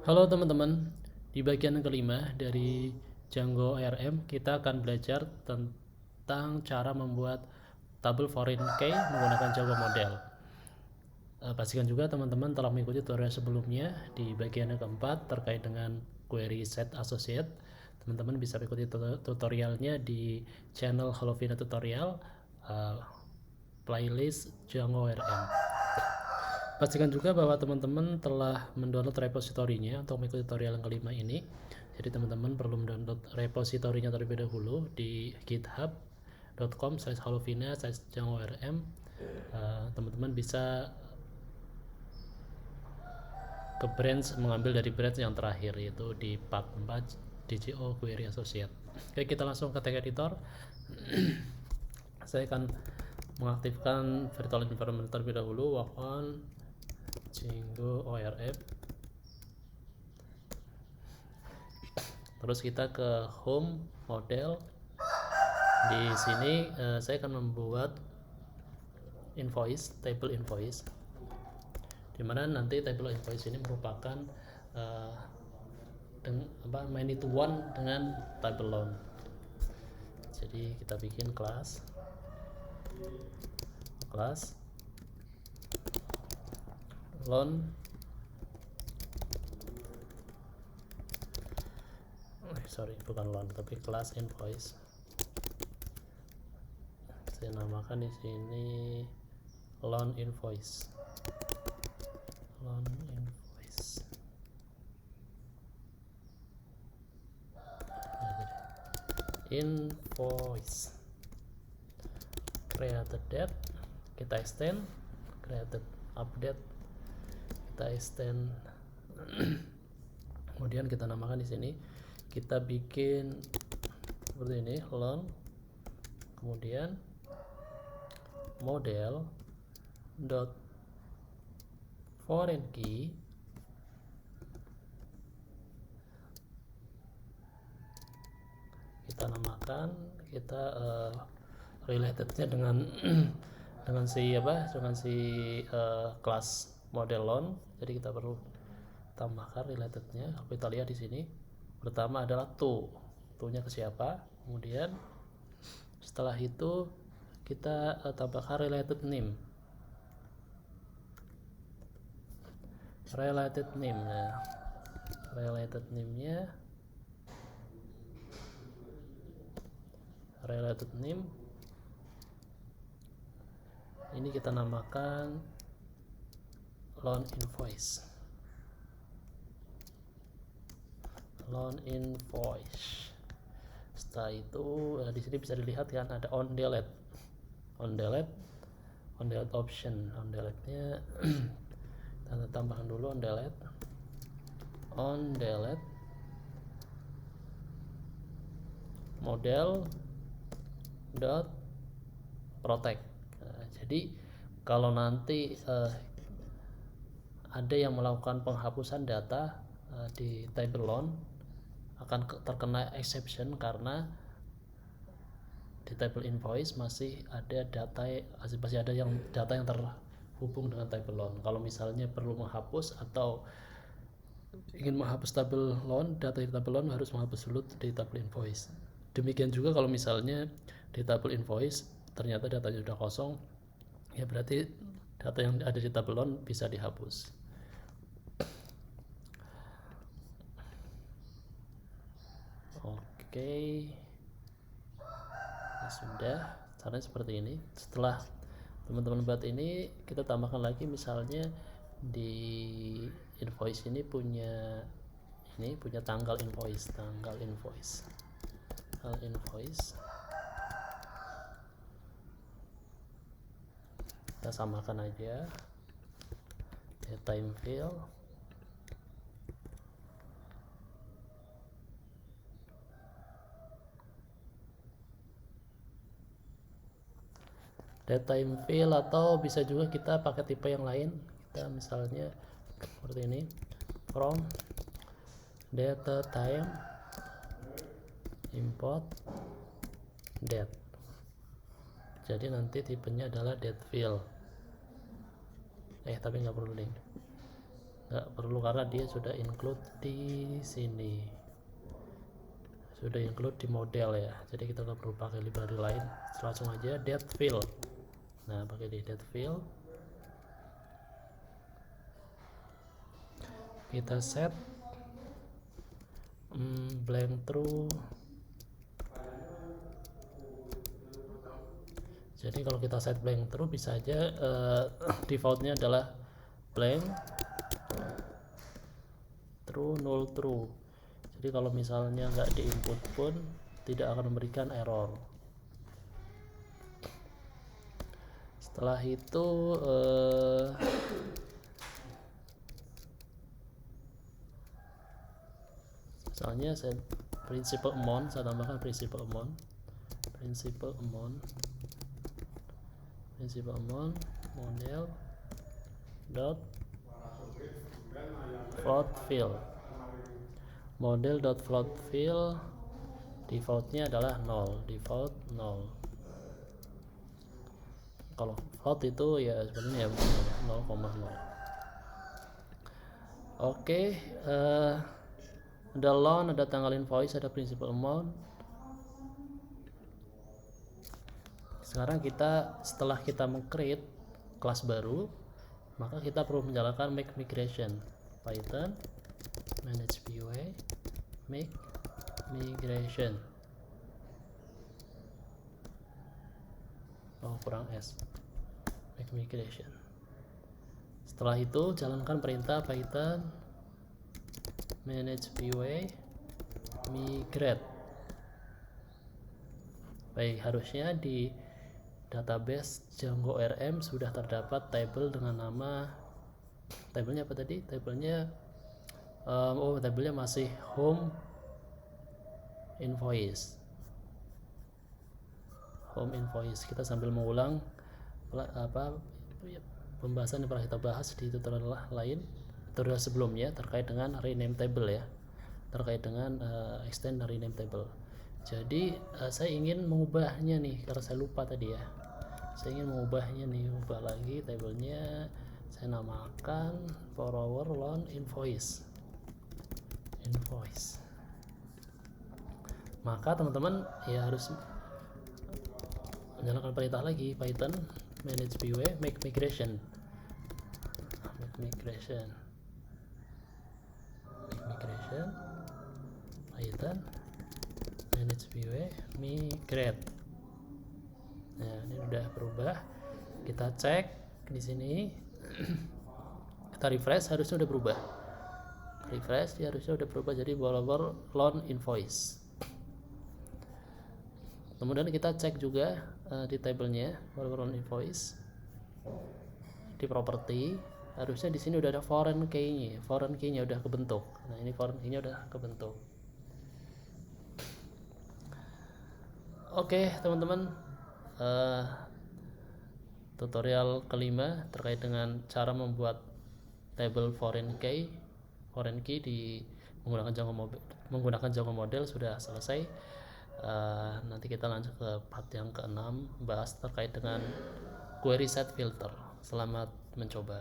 Halo teman-teman, di bagian kelima dari Django ARM kita akan belajar tentang cara membuat tabel foreign key menggunakan Django model. Pastikan juga teman-teman telah mengikuti tutorial sebelumnya di bagian yang keempat terkait dengan query set associate. Teman-teman bisa ikuti tutorialnya di channel Halovina Tutorial playlist Django ARM. Pastikan juga bahwa teman-teman telah mendownload repositorinya untuk mengikuti tutorial yang kelima ini. Jadi teman-teman perlu mendownload repositorinya terlebih dahulu di github.com/halovina/django-rm. Teman-teman bisa ke branch, mengambil dari branch yang terakhir, yaitu di part 4 DGO Query Associate. Oke, kita langsung ke tag editor. Saya akan mengaktifkan virtual environment terlebih dahulu. Walk on Django ORM. Terus kita ke home model. Di sini saya akan membuat invoice, table invoice, dimana nanti table invoice ini merupakan many to one dengan table loan. Jadi kita bikin kelas loan bukan loan tapi kelas invoice. Saya namakan di sini loan invoice. Invoice created date, kita extend created update, kita extend. Kemudian kita namakan di sini, kita bikin seperti ini, loan, kemudian model dot foreign key kita namakan, kita relatednya dengan dengan si kelas model loan. Jadi kita perlu tambahkan relatednya. Kita lihat di sini, pertama adalah to-nya ke siapa, kemudian setelah itu kita tambahkan related name. Related name ini kita namakan loan invoice. Setelah itu di sini bisa dilihat kan ada on delete option. On delete-nya kita tambahkan dulu on delete model dot protect. Jadi kalau nanti ada yang melakukan penghapusan data di table loan, akan terkena exception karena di table invoice masih ada data yang terhubung dengan table loan. Kalau misalnya perlu menghapus atau ingin menghapus table loan, data di table loan harus menghapus dulu di table invoice. Demikian juga kalau misalnya di table invoice ternyata datanya sudah kosong, ya berarti data yang ada di table loan bisa dihapus. Oke, ya sudah, caranya seperti ini. Setelah teman-teman buat ini, kita tambahkan lagi, misalnya di invoice ini punya tanggal invoice. Kita samakan aja time field, time field, atau bisa juga kita pakai tipe yang lain. Kita misalnya seperti ini, from data time import date. Jadi nanti tipenya adalah date field. Tapi nggak perlu link. nggak perlu karena dia sudah include di sini, sudah include di model ya, jadi kita nggak perlu pakai library lain. Langsung aja date field. Nah, pakai di date field kita set blank true. Jadi kalau kita set blank true bisa aja defaultnya adalah blank true null true. Jadi kalau misalnya nggak di input pun tidak akan memberikan error. Setelah itu misalnya saya principal amount, saya tambahkan principal amount model dot float field. Model dot float field defaultnya adalah 0, default 0. Kalau float itu ya sebenarnya 0,0. Oke, ada loan, ada tanggal invoice, ada principal amount. Sekarang kita setelah kita meng-create kelas baru, maka kita perlu menjalankan make migration. Python manage POA make migration. Oh, kurang S. Make migration. Setelah itu jalankan perintah Python manage POA migrate. Baik, harusnya di database Django RM sudah terdapat table dengan nama, tabelnya apa tadi? Tabelnya tabelnya masih home invoice. Kita sambil mengulang pembahasan yang pernah kita bahas di tutorial sebelumnya terkait dengan rename table ya, terkait dengan extend rename table. Jadi saya ingin mengubahnya nih karena saya lupa tadi ya. Saya ingin mengubahnya nih, ubah lagi tabelnya. Saya namakan borrower loan invoice. Maka teman-teman ya harus menjalankan perintah lagi Python manage POA make migration. Python manage POA migrate. Nah, ini udah berubah. Kita cek di sini. Kita refresh, harusnya udah berubah. Refresh, dia harusnya udah berubah jadi borrower loan invoice. Kemudian kita cek juga di tabelnya borrower loan invoice. Di property, harusnya di sini udah ada foreign key-nya. Foreign key-nya udah kebentuk. Nah, ini foreign key-nya udah kebentuk. Oke, teman-teman. Tutorial kelima terkait dengan cara membuat table foreign key di menggunakan Django model sudah selesai. Nanti kita lanjut ke part yang ke-6, bahas terkait dengan query set filter. Selamat mencoba.